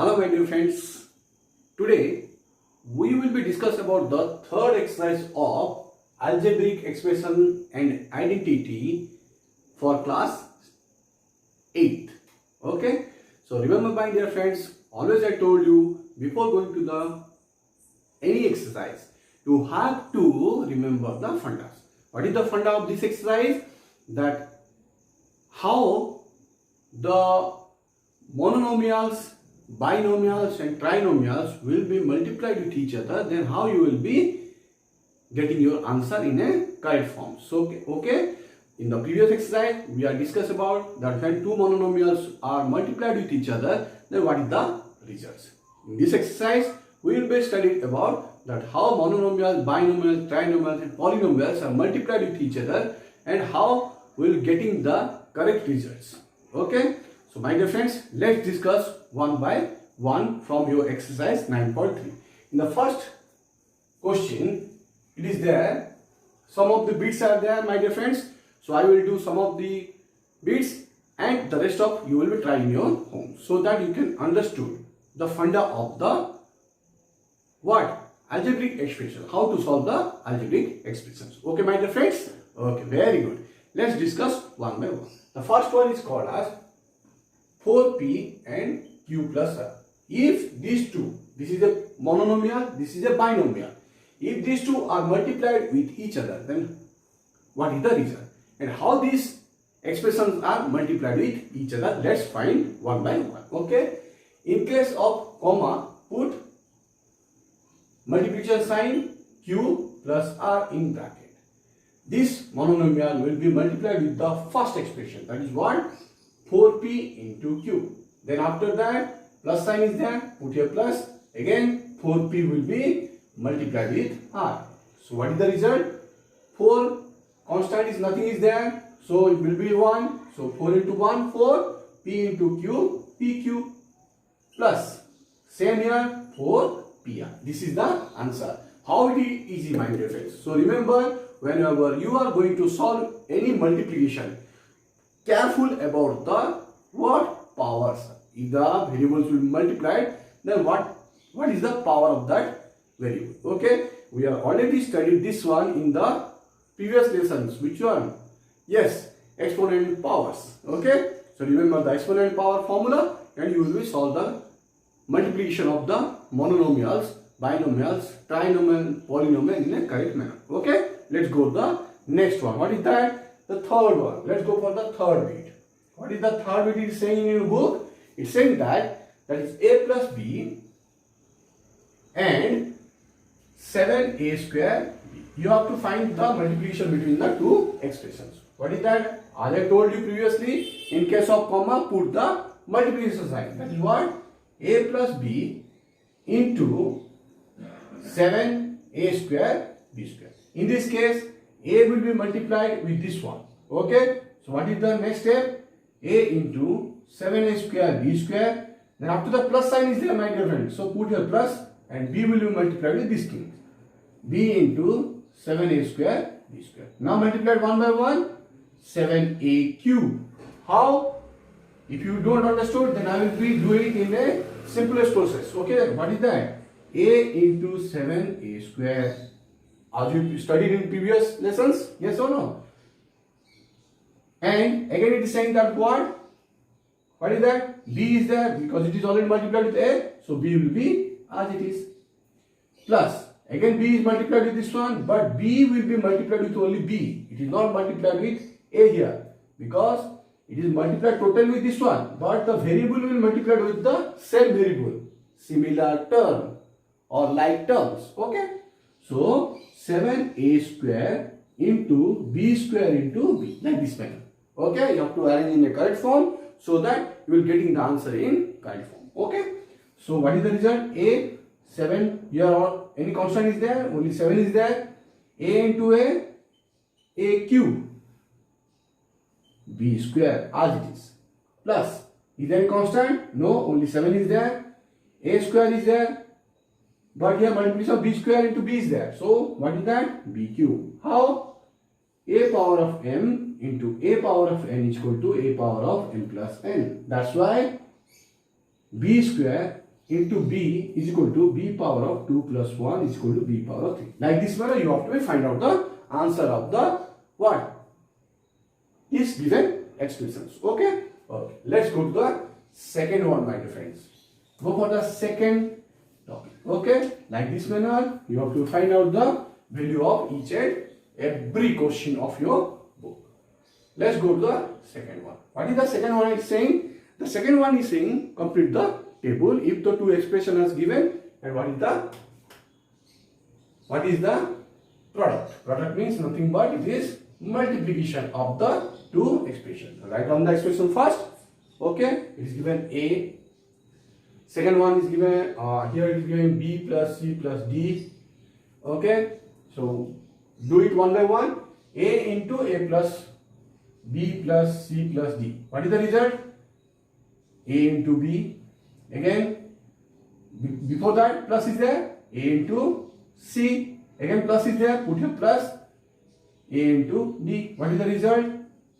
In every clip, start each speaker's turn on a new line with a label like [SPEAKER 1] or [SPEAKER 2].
[SPEAKER 1] Hello my dear friends, today we will be discussing about the third exercise of algebraic expression and identity for class 8th. Okay, so remember my dear friends, always I told you before going to the any exercise you have to remember the fundas. What is the funda of this exercise? That how the monomials, binomials and trinomials will be multiplied with each other, then how you will be getting your answer in a correct form. So okay, in the previous exercise we are discussed about that when two monomials are multiplied with each other, then what is the results. In this exercise we will be studying about that how monomials, binomials, trinomials and polynomials are multiplied with each other and how we will getting the correct results. Okay, so my dear friends, let's discuss one by one from your exercise 9.3. In the first question, it is there, some of the bits are there my dear friends. So I will do some of the bits and the rest of you will be trying in your home, so that you can understood the funda of the what? Algebraic expression, how to solve the algebraic expressions. Okay my dear friends? Okay, very good. Let's discuss one by one. The first one is called as 4p and q plus r. If these two, this is a monomial, this is a binomial. If these two are multiplied with each other, then what is the result? And how these expressions are multiplied with each other, let's find one by one. Okay. In case of comma, put multiplication sign q plus r in bracket. This monomial will be multiplied with the first expression, that is what? 4p into q. Then after that, plus sign is there, put here plus. Again 4p will be multiplied with r. So what is the result? 4 constant is nothing is there, so it will be 1. So 4 into 1, 4. P into q, pq. Plus same here, 4pr. This is the answer. How it is easy my dear friends. So remember, whenever you are going to solve any multiplication, careful about the what powers. If the variables will be multiplied, then what is the power of that variable? Okay, we have already studied this one in the previous lessons. Which one? Yes, exponent powers. Okay, so remember the exponent power formula and you will be solve the multiplication of the monomials, binomials, trinomial, polynomial in a correct manner. Okay, let's go to the next one. What is that? The third one. Let's go for the third bit. What is the third bit it is saying in your book? It's saying that is a plus b and 7a square b. You have to find the multiplication between the two expressions. What is that? As I told you previously, in case of comma, put the multiplication sign. That is what? A plus b into 7a square b square. In this case, a will be multiplied with this one. Okay, so what is the next step? A into 7a square b square. Then after the plus sign is there my dear friend, so put your plus and b will be multiplied with this thing, b into 7a square b square. Now multiplied one by one, 7a cube. How? If you don't understood, then I will be doing it in a simplest process. Okay, what is that? A into 7a square. As you studied in previous lessons, yes or no? And again it is saying that what? What is that? B is there because it is already multiplied with A, so B will be as it is. Plus, again B is multiplied with this one, but B will be multiplied with only B. It is not multiplied with A here because it is multiplied totally with this one, but the variable will be multiplied with the same variable, similar term or like terms. Okay, so 7a square into b square into b, like this manner. Okay, you have to arrange in a correct form so that you will getting the answer in correct form. Okay, so what is the result? A 7 here, or any constant is there, only 7 is there. A into a cube, b square as it is. Plus, is there any constant? No, only 7 is there. A square is there. But here multiplication of b square into b is there. So what is that? B cube. How? A power of m into a power of n is equal to a power of n plus n. That's why b square into b is equal to b power of 2 plus 1 is equal to b power of 3. Like this manner, you have to find out the answer of the what? These given expressions. Okay? Okay. Let's go to the second one, my dear friends. Go for the second topic. Okay? Like this manner, you have to find out the value of each and every question of your book. Let's go to the second one. What is the second one is saying? The second one is saying complete the table if the two expressions are given, and what is the product? Product means nothing but it is multiplication of the two expressions. Write down the expression first. Okay, it is given a. Second one is given here it is given b plus c plus d. Okay, so do it one by one. A into a plus b plus c plus d. What is the result? A into b. Again, before that plus is there. A into c. Again plus is there. Put here plus. A into d. What is the result?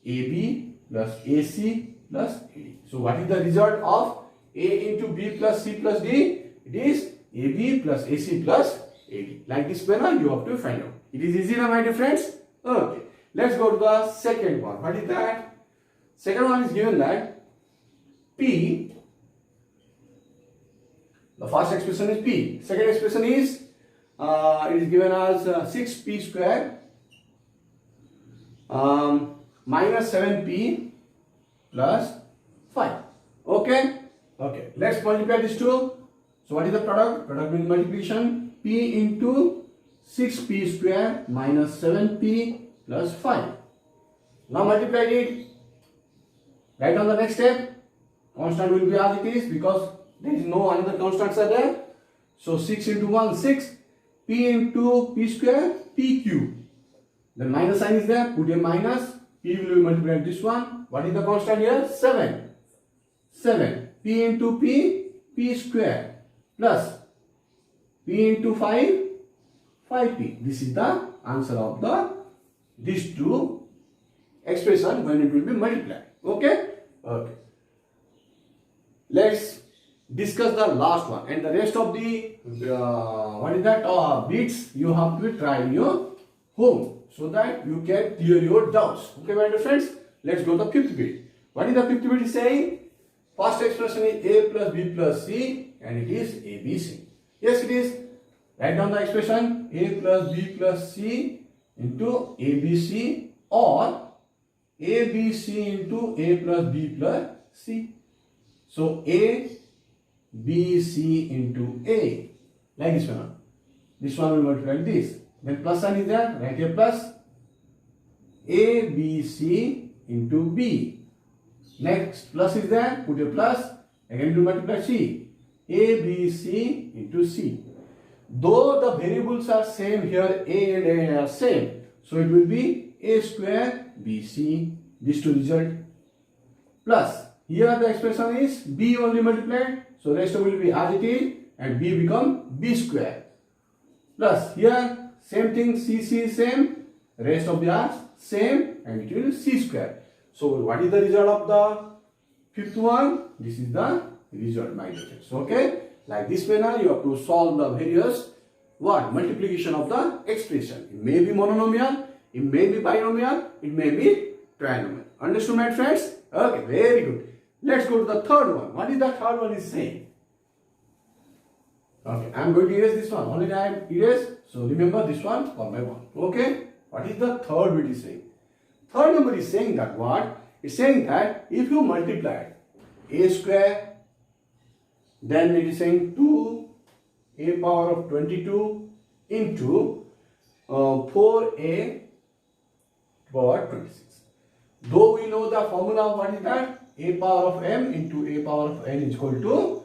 [SPEAKER 1] AB plus AC plus AD. So what is the result of A into B plus C plus D? It is AB plus AC plus AD. Like this manner you have to find out. It is easy now, my dear friends. Okay. Let's go to the second one. What is that? Second one is given that P. The first expression is P. Second expression is it is given as 6P square minus 7P plus 5. Okay? Okay. Let's multiply these two. So what is the product? Product means multiplication. P into 6P square minus 7P plus 5. Now multiply it. Write down the next step. Constant will be as it is because there is no another constants are there. So 6 into 1, 6. P into P square, P cube. Then minus sign is there. Put a minus. P will be multiplied this one. What is the constant here? 7. 7. P into P, P square. Plus P into 5, 5P. This is the answer of these two expression when it will be multiplied. Okay? Okay. Let's discuss the last one, and the rest of the bits you have to try in your home so that you can clear your doubts. Okay, my dear friends, let's go to the fifth bit. What is the fifth bit saying? First expression is a plus b plus c, and it is abc. Yes, it is. Write down the expression a plus b plus c into abc, or abc into a plus b plus c. So a B, C into A. Like this one. This one will multiply like this. Then plus sign is there. Write here plus. A, B, C into B. Next plus is there. Put a plus. Again to multiply C. A, B, C into C. Though the variables are same here, A and A are same. So it will be A square BC. These two result. Plus. Here the expression is B only multiplied. So rest will be as it is, and B become B square. Plus here same thing, C same, rest of the are same, and it will C square. So what is the result of the fifth one? This is the result, my dear friends. Okay? Like this manner you have to solve the various multiplication of the expression. It may be monomial, it may be binomial, it may be trinomial. Understood, my friends? Okay, very good. Let's go to the third one. What is the third one is saying? Okay, I am going to erase this one. Only I am erase. So remember this one one by one. Okay. What is the third bit is saying? Third number is saying that what? It's saying that if you multiply a square, then it is saying 2a power of 22 into 4a power 26. Though we know the formula of what is that? A power of m into a power of n is equal to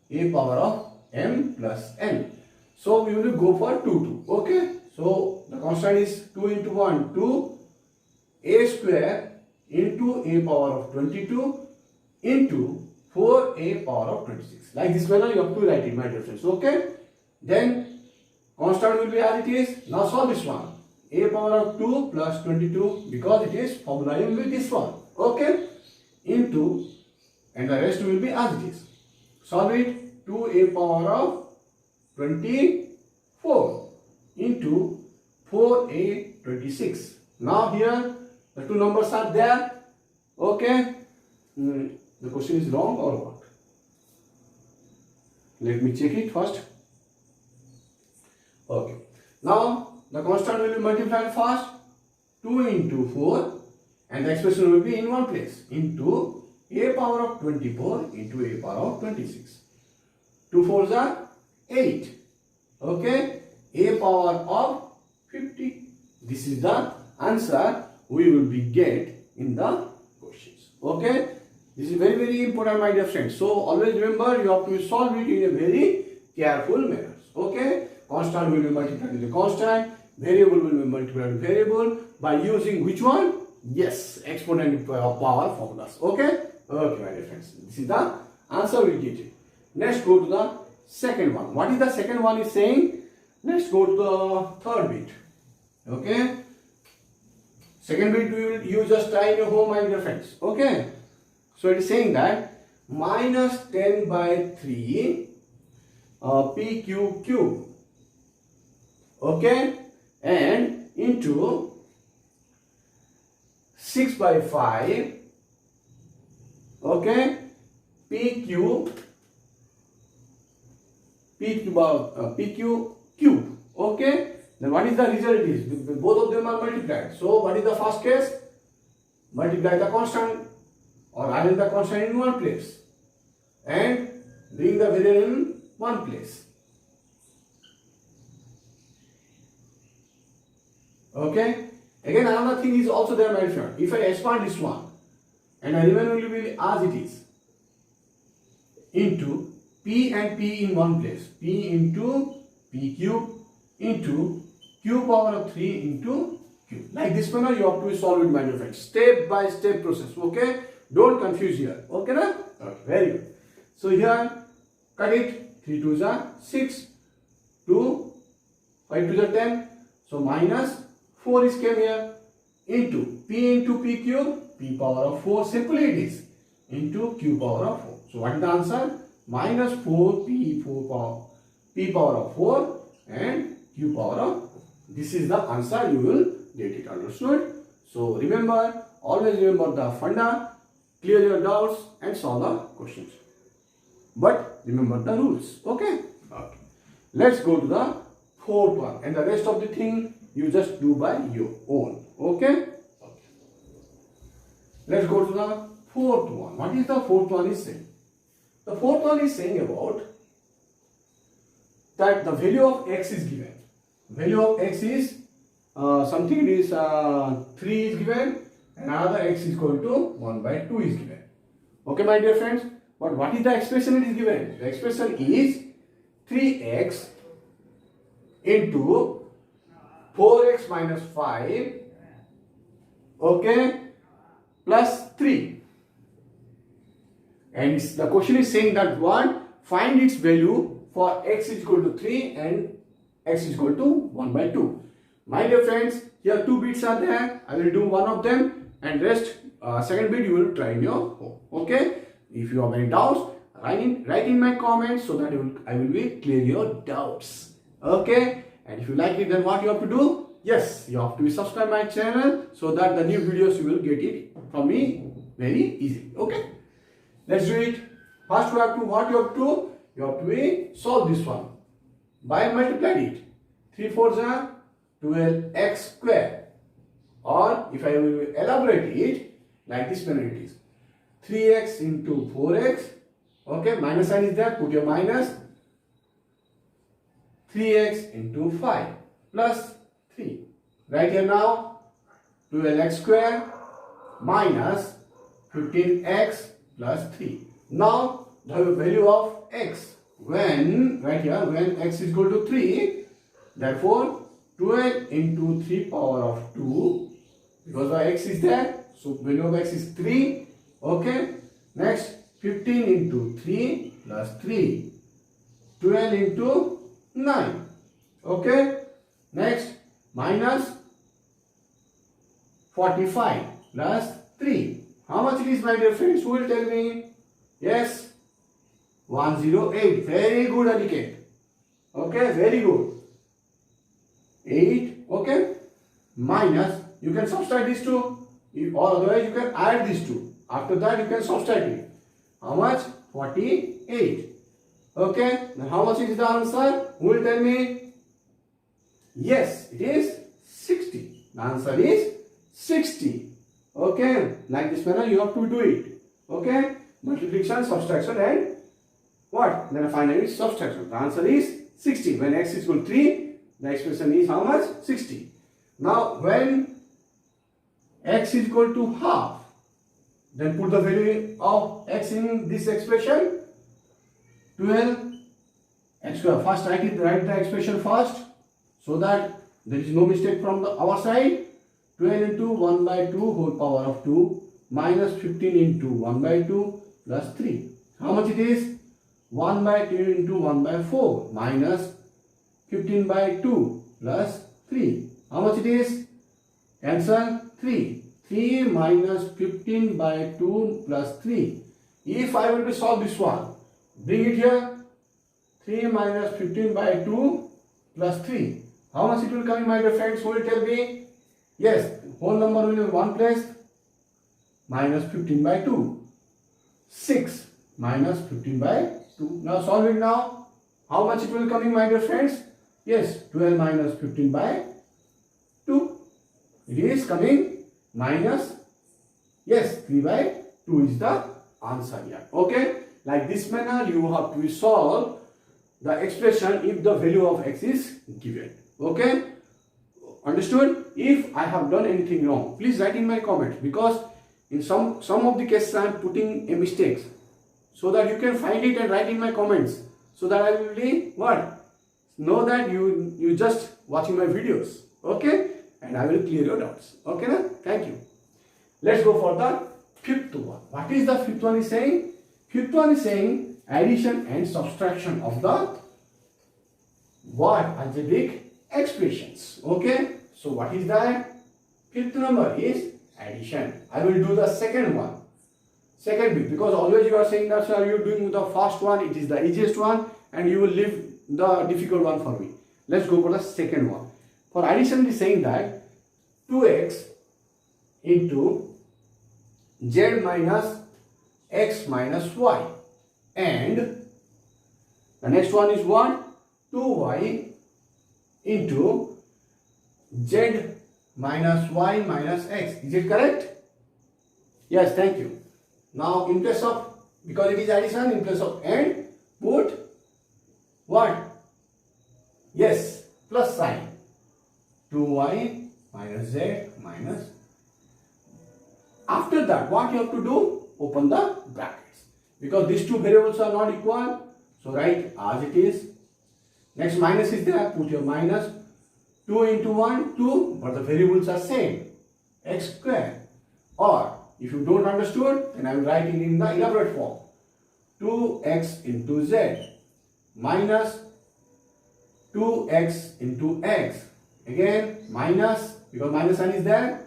[SPEAKER 1] a power of m plus n. So we will go for 2. Okay. So the constant is 2 into 1, 2 a square into a power of 22 into 4a power of 26. Like this manner you have to write it, my dear friends. Okay. Then constant will be as it is. Now solve this one. A power of 2 plus 22, because it is formula will be this one. Okay. Into, and the rest will be as it is. Solve it. 2a power of 24 into 4a 26. Now here the two numbers are there. Okay. The question is wrong or what? Let me check it first. Okay. Now the constant will be multiplied first. 2 into 4 and the expression will be in one place into a power of 24 into a power of 26. 2 4s are 8. Okay. A power of 50. This is the answer we will be get in the questions. Okay. This is very, very important, my dear friends. So always remember, you have to solve it in a very careful manner. Okay. Constant will be multiplied with a constant. Variable will be multiplied with variable by using which one? Yes, exponent power formulas. Okay. Okay, my dear friends. This is the answer we get it. Next, go to the second one. What is the second one is saying? Let's go to the third bit. Okay. Second bit you just try in your home, my dear friends. Okay. So it is saying that minus 10 by 3 PQ cube. Okay. And into 6 by 5. Okay. PQ cube. Okay. Then what is the result is? Both of them are multiplied. So what is the first case? Multiply the constant or arrange the constant in one place and bring the variable in one place. Okay. Again, another thing is also there, my friend. If I expand this one and I remain only will as it is into P and P in one place. P into P cube into Q power of 3 into Q. Like this manner you have to solve it, my dear friends. Step by step process. Okay. Don't confuse here. Okay, na? Okay, very good. So here, cut it. 3 2s are 6. 2, 5 2s are 10. So minus 4 is came here into P cube, P power of 4. Simply it is into Q power of 4. So what is the answer? Minus 4 P power of 4 and Q power of 4. This is the answer. You will get it. Understood? So remember, always remember the funda. Clear your doubts and solve the questions. But remember the rules. Okay? Okay. Let's go to the fourth one. And the rest of the thing you just do by your own. Okay? Okay. Let's go to the fourth one. What is the fourth one is saying? The fourth one is saying about that the value of x is given. Value of x is something it is 3 is given. And another x is equal to 1 by 2 is given. Okay, my dear friends. But what is the expression it is given? The expression is 3x into 4x minus 5. Okay. Plus 3. And the question is saying that what? Find its value for x is equal to 3 and x is equal to 1 by 2. My dear friends, here two bits are there. I will do one of them. And rest second bit you will try in your home. Okay. If you have any doubts, write in my comments so that I will be clear your doubts. Okay. And if you like it, then what you have to do? Yes, you have to be subscribe my channel so that the new videos you will get it from me very easy. Okay. Let's do it. First you have to what you have to do? You have to be solve this one by multiply it. 3 4s are 12x square. Or if I will elaborate it like this manner it is 3x into 4x. Okay, minus sign is there, put your minus. 3x into 5 plus 3. Right here now 12x square minus 15x plus 3. Now the value of x when right here when x is equal to 3, therefore 12 into 3 power of 2. Because the x is there, so value of x is 3. Okay. Next, 15 into 3 plus 3. 12 into 9. Okay. Next, minus 45 plus 3. How much it is, my dear friends? Who will tell me? Yes. 108. Very good, Aniket. Okay, very good. 8, okay, minus, you can subtract these two, or otherwise you can add these two. After that you can subtract it. How much? 48. Okay, now how much is the answer? Who will tell me? Yes, it is 60. The answer is 60. Okay, like this manner you have to do it. Okay, multiplication, subtraction and what? Then finally subtraction. The answer is 60. When x is equal to 3, the expression is how much? 60. Now when x is equal to half, then put the value of x in this expression. 12 x square. First write the expression first, so that there is no mistake from our side. 12 into 1 by 2 whole power of 2 minus 15 into 1 by 2 plus 3. How much it is? 1 by 2 into 1 by 4 minus 15 by 2 plus 3. How much it is? Answer 3. 3 minus 15 by 2 plus 3. If I will to solve this one, bring it here. 3 minus 15 by 2 plus 3. How much it will come in, my dear friends? Who will tell me? Yes, whole number will be 1 place minus 15 by 2. 6 minus 15 by 2. Now solve it now. How much it will come in, my dear friends? Yes, 12 minus 15 by 2. It is coming minus, yes, 3 by 2 is the answer here. Okay, like this manner you have to solve the expression if the value of x is given. Okay, understood? If I have done anything wrong, please write in my comments, because in some of the cases I am putting a mistakes, so that you can find it and write in my comments, so that I will be what? Know that you just watching my videos. Okay, and I will clear your doubts. Okay, na? Thank you. Let's go for the fifth one. What is the fifth one is saying? Fifth one is saying addition and subtraction of the what? Algebraic expressions. Okay, so what is that? Fifth number is addition. I will do the second one. Second bit, because always you are saying that sir, you are doing the first one, it is the easiest one, and you will leave the difficult one for me. Let's go for the second one. For addition, it is saying that 2x into z minus x minus y, and the next one is what? 2y into z minus y minus x. Is it correct? Yes, thank you. Now in place of, because it is addition, in place of and put what? Yes, plus sign. 2y minus z minus. After that, what you have to do? Open the brackets. Because these two variables are not equal, so write as it is. Next minus is there, put your minus. 2 into 1, 2, but the variables are same. X square. Or if you don't understood, then I will write it in the elaborate form. 2x into z minus 2x into x. Again minus, because minus sign is there,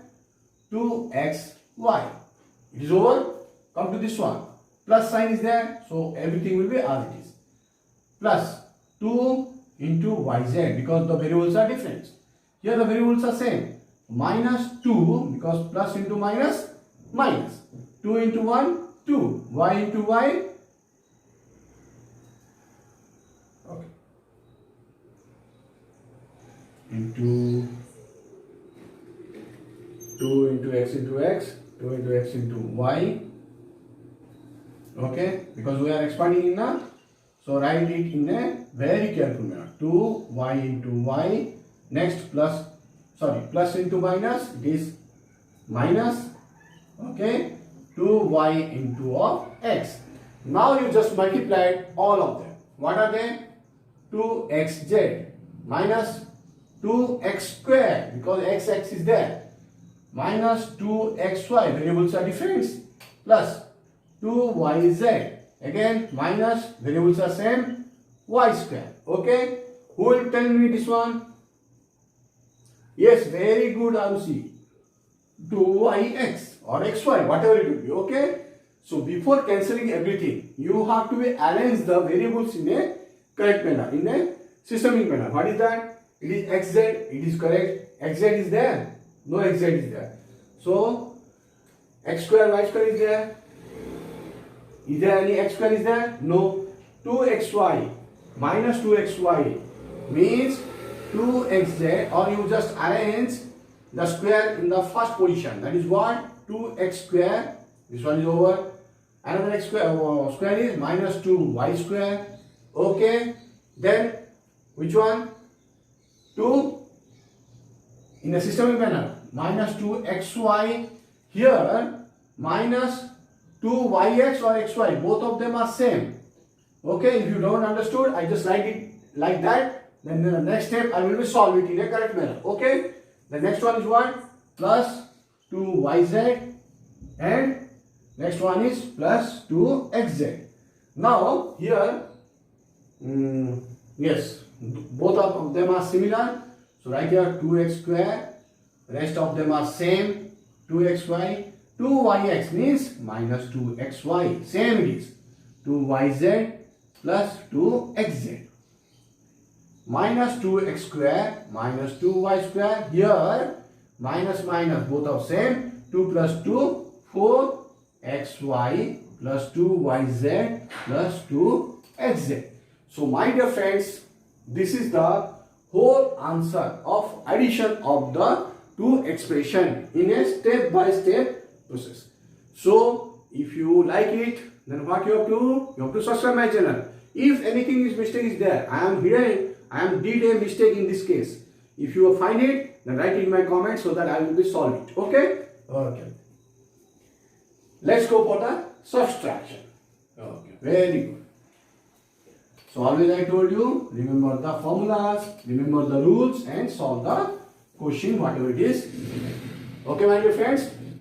[SPEAKER 1] 2xy. It is over. Come to this one. Plus sign is there, so everything will be as it is. Plus 2 into yz, because the variables are different. Here the variables are same. Minus 2, because plus into minus, minus. 2 into 1, 2. Y into y. Okay. Into 2 into x into x, 2 into x into y. Okay, because we are expanding in a, so write it in a very careful manner. 2y into y. Next plus, sorry, plus into minus, it is minus. Okay, 2y into of x. Now you just multiplied all of them. What are they? 2xz minus 2x square, because x is there, minus 2xy, variables are different, plus 2yz, again minus, variables are same, y square. Okay, who will tell me this one? Yes, very good, Arushi. 2yx or xy, whatever it will be. Okay, So before cancelling everything, you have to arrange the variables in a correct manner, in a systemic manner. What is that? It is xz, it is correct. Xz is there? No xz is there. So x square, y square is there? Is there any x square is there? No. 2xy minus 2xy means 2xz, or you just arrange the square in the first position. That is what? 2x square. This one is over. Another x square, square is minus 2y square. Okay. Then which one? 2 in a systemic manner. Minus 2xy. Here minus 2yx or xy. Both of them are same. Okay. If you don't understood, I just write it like that. Then the next step I will be solve it in a correct manner. Okay. The next one is what? Plus 2yz, and next one is plus 2xz. Now here, yes, both of them are similar. So right here 2x square, rest of them are same. 2xy, 2yx means minus 2xy, same it is. 2yz plus 2xz. Minus 2x square minus 2y square. Here minus minus both are same. 2 plus 2, 4xy plus 2yz plus 2xz. So my dear friends, this is the whole answer of addition of the two expression in a step by step process. So if you like it, then what you have to? You have to subscribe my channel. If anything is mistake is there, I did a mistake in this case. If you find it, then write it in my comments so that I will be solve it. Okay? Okay. Let's go for the subtraction. Okay. Very good. So always I told you, remember the formulas, remember the rules, and solve the question whatever it is. Okay, my dear friends.